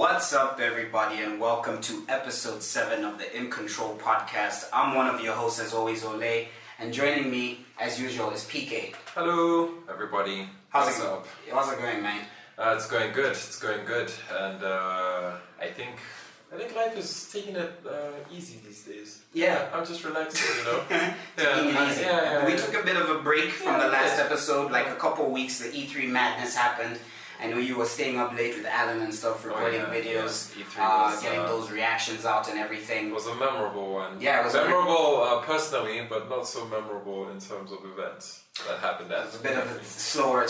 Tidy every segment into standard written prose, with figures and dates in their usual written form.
What's up, everybody, and welcome to episode 7 of the InCntrl podcast. I'm one of your hosts, as always, Ole, and joining me, as usual, is PK. Hello, everybody. How's it going, man? It's going good. It's going good, and I think life is taking it easy these days. Yeah, I'm just relaxing, you know. Taking it easy. We took a bit of a break from the last episode, like a couple of weeks. The E3 madness happened. I know you were staying up late with Alan and stuff, recording videos, getting those reactions out and everything. It was a memorable one. Yeah, it was memorable personally, but not so memorable in terms of events that happened. It was a bit of a slower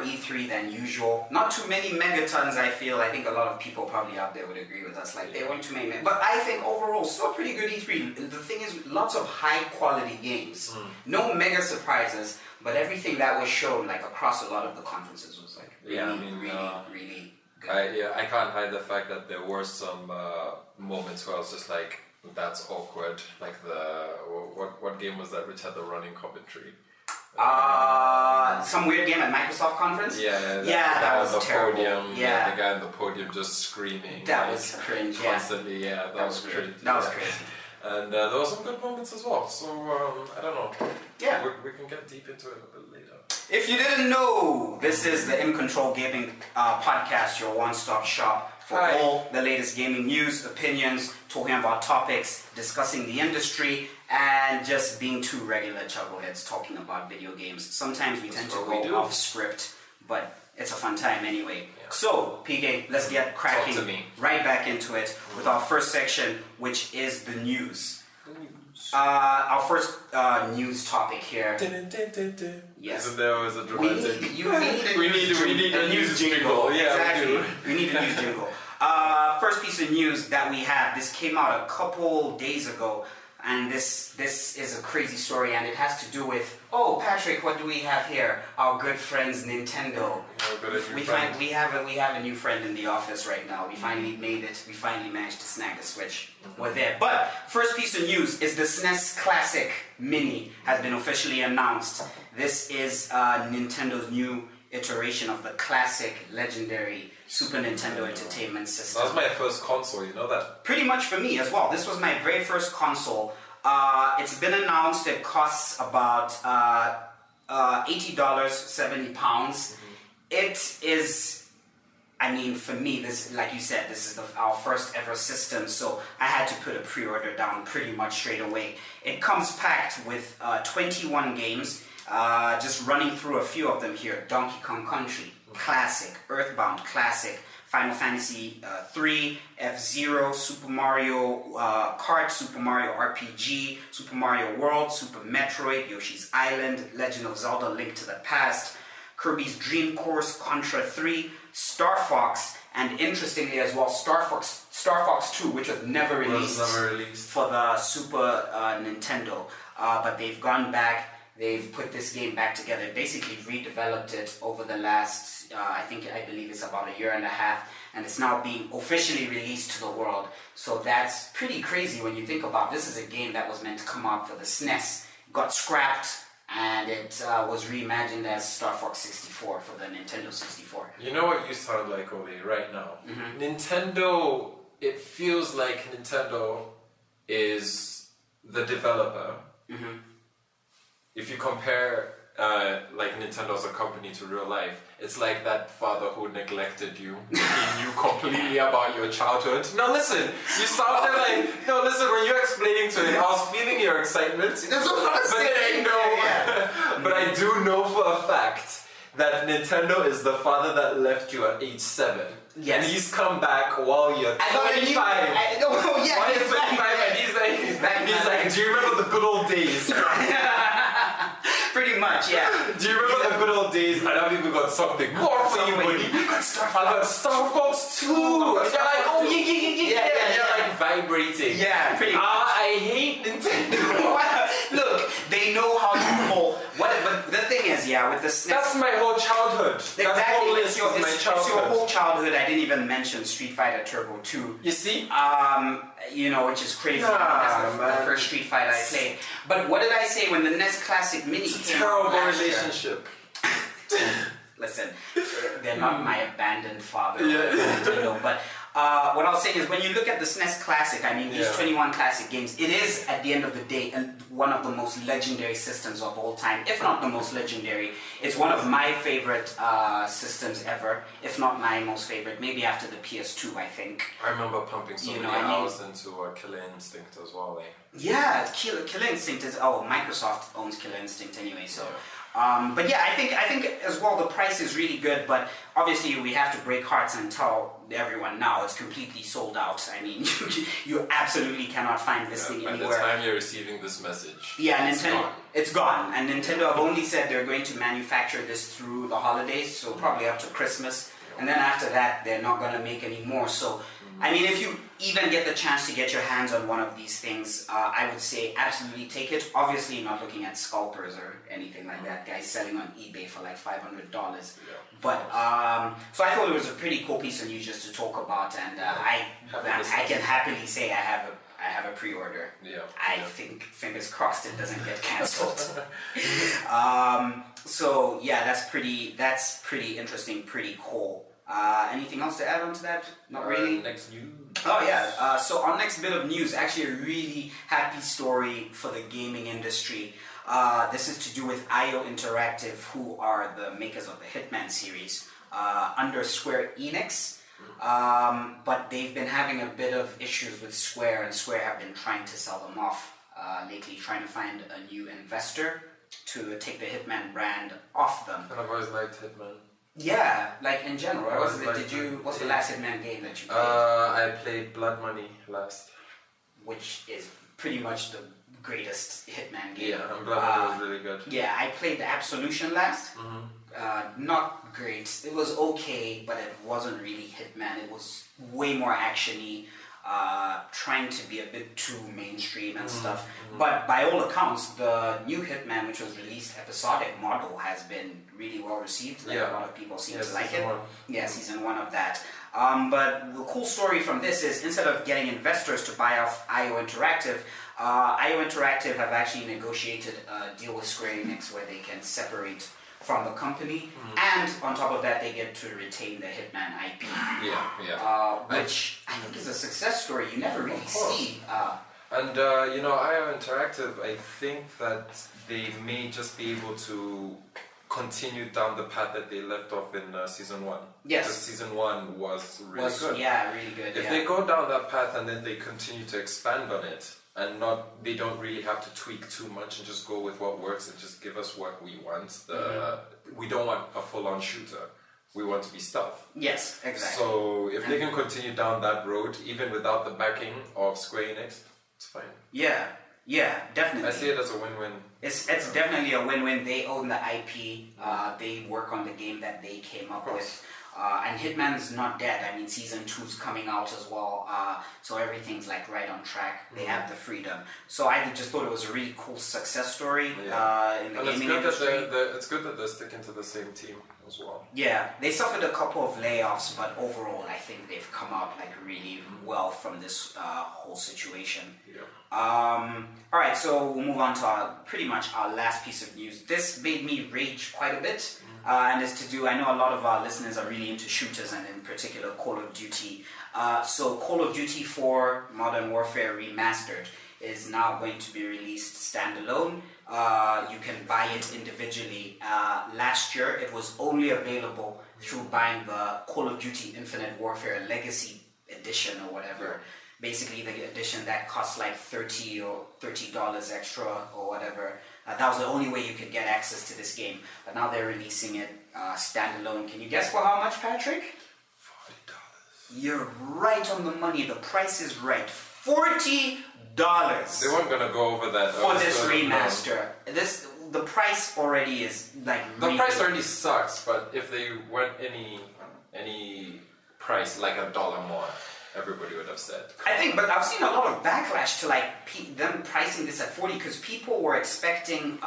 E3 than usual. Not too many megatons, I feel. I think a lot of people probably out there would agree with us. Like, there weren't too many. But I think overall, still pretty good E3. The thing is, lots of high quality games. No mega surprises, but everything that was shown, like, across a lot of the conferences was like, really good. I can't hide the fact that there were some moments where I was just like, that's awkward. Like what game was that which had the running commentary? Some weird game at Microsoft conference? Yeah, that was terrible. Podium, the guy on the podium just screaming. That was cringe, constantly, that was cringe. That was crazy. And there were some good moments as well, so I don't know. Yeah. We can get deep into it a bit later. If you didn't know, this is the InCntrolGaming podcast, your one-stop shop for all the latest gaming news, opinions, talking about topics, discussing the industry, and just being two regular chuckleheads talking about video games. Sometimes we tend to go off script, but it's a fun time anyway. Yeah. So, PK, let's get cracking right back into it with our first section, which is the news. Our first news topic here. Yes. Isn't there always a dramatic? We need a news jingle. Yeah, exactly. We need a news jingle. First piece of news that we have. This came out a couple days ago, and this is a crazy story, and it has to do with. Oh, Patrick, what do we have here? Our good friends Nintendo. We have a new friend in the office right now. We finally made it. We finally managed to snag the Switch. We're there. But first piece of news is the SNES Classic Mini has been officially announced. This is Nintendo's new iteration of the classic, legendary Super Nintendo Entertainment System. That was my first console, you know that? Pretty much for me as well. This was my very first console. It's been announced it costs about $80, 70 pounds. It is, I mean, for me, this, like you said, this is our first ever system, so I had to put a pre-order down pretty much straight away. It comes packed with 21 games, just running through a few of them here. Donkey Kong Country, classic. Earthbound, classic. Final Fantasy 3, F-Zero, Super Mario Kart, Super Mario RPG, Super Mario World, Super Metroid, Yoshi's Island, Legend of Zelda: Link to the Past, Kirby's Dream Course, Contra 3, Star Fox, and interestingly as well, Star Fox 2, which was never released for the Super Nintendo. But they've gone back. They've put this game back together, basically redeveloped it over the last, I believe it's about a year and a half, and it's now being officially released to the world. So that's pretty crazy when you think about this is a game that was meant to come out for the SNES, got scrapped, and it was reimagined as Star Fox 64 for the Nintendo 64. You know what you sound like, Ole, right now? Nintendo, it feels like Nintendo is the developer. If you compare like Nintendo as a company to real life, it's like that father who neglected you. He knew completely about your childhood. No, listen, you sounded like, no, listen, when you're explaining to him, I was feeling your excitement. But I do know for a fact that Nintendo is the father that left you at age 7. Yes. And he's come back while you're 25. While you're 25 and he's like, do you remember the good old days? Pretty much, yeah. Do you remember the good old days? And I've even got something more for you, buddy. I got Star Fox 2. You're like, oh yeah. You're like vibrating. Yeah, pretty much. I hate Nintendo. Look, they know how to pull. But the thing is, with the SNES. That's my whole childhood. Exactly, it's your whole childhood. I didn't even mention Street Fighter Turbo 2. You see? Which is crazy. That's the first Street Fighter I played. But what did I say when the NES Classic Mini came out last year? Relationship. Listen, they're not my abandoned father. Nintendo, but What I was saying is, when you look at the SNES Classic, I mean, these 21 classic games, it is, at the end of the day, one of the most legendary systems of all time, if not the most legendary. It's one of my favorite systems ever, if not my most favorite, maybe after the PS2, I think. I remember pumping so many hours into Killer Instinct as well, eh? Yeah, Killer Instinct is... Oh, Microsoft owns Killer Instinct anyway, so... But yeah, I think as well the price is really good, but obviously we have to break hearts and tell everyone now it's completely sold out. I mean, you absolutely cannot find this thing anywhere. By the time you're receiving this message, it's gone. And Nintendo have only said they're going to manufacture this through the holidays, so probably up to Christmas. And then after that, they're not going to make any more. So, I mean, if you even get the chance to get your hands on one of these things, I would say absolutely take it. Obviously, not looking at scalpers or anything like that. Guys selling on eBay for like $500. But, so I thought it was a pretty cool piece of news just to talk about. And I can happily say I have a pre-order. I think, fingers crossed, it doesn't get cancelled. So yeah, that's pretty interesting, pretty cool. Anything else to add on to that? Not really. Next news. Oh yeah. So our next bit of news, actually a really happy story for the gaming industry. This is to do with IO Interactive, who are the makers of the Hitman series, under Square Enix. But they've been having a bit of issues with Square, and Square have been trying to sell them off lately, trying to find a new investor to take the Hitman brand off them. And I've always liked Hitman. Yeah, like in general. What's the last Hitman game that you played? I played Blood Money last. Which is pretty much the greatest Hitman game. Yeah, and Blood Money was really good. Yeah, I played Absolution last. Not great. It was okay, but it wasn't really Hitman. It was way more actiony, trying to be a bit too mainstream and stuff. But by all accounts, the new Hitman, which was released episodic model, has been really well received. Like, a lot of people seem to like it. Yeah, season 1 of that. But the cool story from this is, instead of getting investors to buy off IO Interactive, IO Interactive have actually negotiated a deal with Square Enix where they can separate from the company, and on top of that, they get to retain the Hitman IP. Which I think is a success story you never really see. And IO Interactive, I think that they may just be able to continue down the path that they left off in season 1. Yes. Because season 1 was really good. Yeah, really good. If they go down that path and then they continue to expand on it, and they don't really have to tweak too much and just go with what works and just give us what we want. We don't want a full-on shooter. We want to be stealth. Yes, exactly. So if they can continue down that road, even without the backing of Square Enix, it's fine. Yeah, definitely. I see it as a win-win. It's definitely a win-win. They own the IP. They work on the game that they came up with. And Hitman's not dead. I mean, season 2's coming out as well. So everything's like right on track. They have the freedom. So I just thought it was a really cool success story in the gaming industry. It's good that they're sticking to the same team as well. Yeah, they suffered a couple of layoffs, but overall I think they've come out like really well from this whole situation. Alright, so we'll move on to pretty much our last piece of news. This made me rage quite a bit. And it's to do, I know a lot of our listeners are really into shooters, and in particular Call of Duty. So Call of Duty 4 Modern Warfare Remastered is now going to be released standalone. You can buy it individually. Last year it was only available through buying the Call of Duty Infinite Warfare Legacy Edition or whatever. Basically the edition that costs like $30 extra or whatever. That was the only way you could get access to this game. But now they're releasing it standalone. Can you guess for how much, Patrick? $40. You're right on the money. The price is right. $40. They weren't going to go over that. For this remaster. The price already is like... The price already sucks, but if they weren't any price, like $1 more, everybody would have said. I think, but I've seen a lot of backlash to like them pricing this at 40 because people were expecting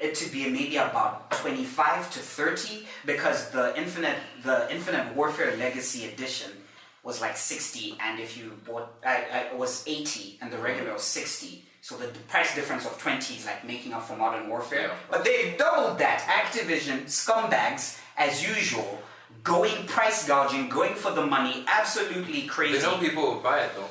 it to be maybe about 25 to 30 because the Infinite Warfare Legacy Edition was like 60, and if you bought it was 80 and the regular was 60. So the price difference of 20 is like making up for Modern Warfare. But they've doubled that. Activision scumbags as usual. going price gouging, going for the money, absolutely crazy. They know people will buy it though.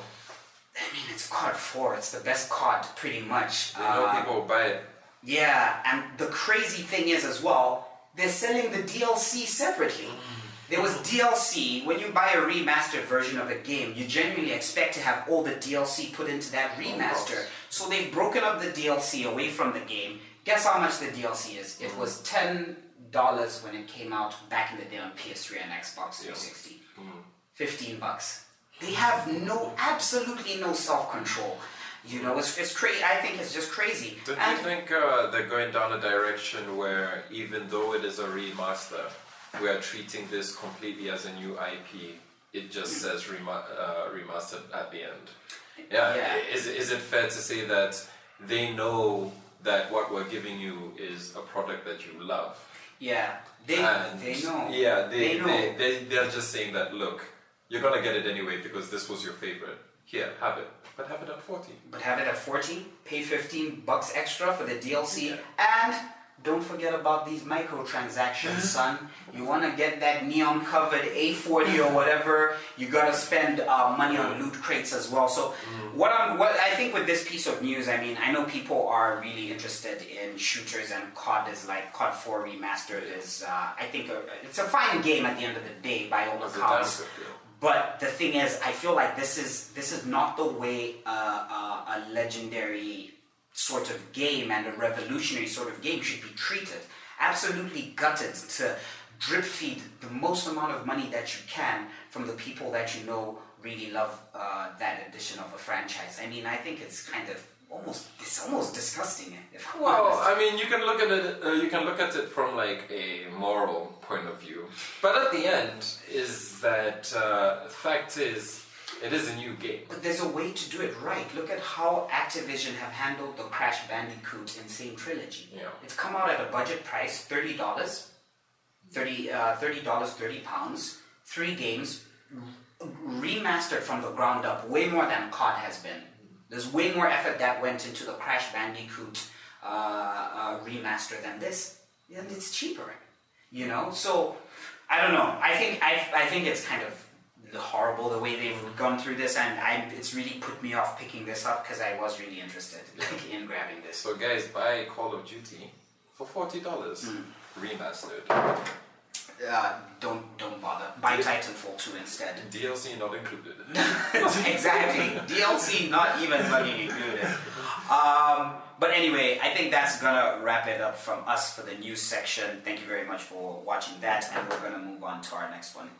I mean, it's COD 4. It's the best COD, pretty much. They know people will buy it. Yeah, and the crazy thing is as well, they're selling the DLC separately. There was DLC. When you buy a remastered version of a game, you genuinely expect to have all the DLC put into that remaster. So they've broken up the DLC away from the game. Guess how much the DLC is? It was $10 when it came out back in the day on PS3 and Xbox 360. $15. They have absolutely no self-control. You know, it's crazy. I think it's just crazy. Don't you think they're going down a direction where even though it is a remaster, we are treating this completely as a new IP? It just says remastered at the end. Yeah. Is it fair to say that they know that what we're giving you is a product that you love? Yeah, they know. Yeah, they know. They're just saying that, look, you're gonna get it anyway because this was your favorite. Here, have it. But have it at 40. But have it at 40, pay $15 extra for the DLC, and don't forget about these microtransactions, son. You want to get that neon-covered A40 or whatever, you got to spend money on loot crates as well. So what I think with this piece of news, I mean, I know people are really interested in shooters, and COD is like COD 4 Remastered is, I think, it's a fine game at the end of the day by all accounts. But the thing is, I feel like this is not the way a legendary sort of game and a revolutionary sort of game should be treated. Absolutely gutted to drip feed the most amount of money that you can from the people that you know really love that edition of a franchise. I mean, I think it's kind of almost disgusting. If I'm honest. I mean, you can look at it. You can look at it from like a moral point of view, but at the end, is that fact is, it is a new game. But there's a way to do it right. Look at how Activision have handled the Crash Bandicoot Insane Trilogy. Yeah. It's come out at a budget price, $30, £30, 3 games, remastered from the ground up, way more than COD has been. There's way more effort that went into the Crash Bandicoot remaster than this, and it's cheaper, you know. So I don't know. I think it's kind of horrible the way they've gone through this, and it's really put me off picking this up because I was really interested in grabbing this. So guys, buy Call of Duty for $40 remastered. Don't bother. Buy Titanfall 2 instead. DLC not included. Exactly. DLC not even money included. But anyway, I think that's gonna wrap it up from us for the news section. Thank you very much for watching that, and we're gonna move on to our next one.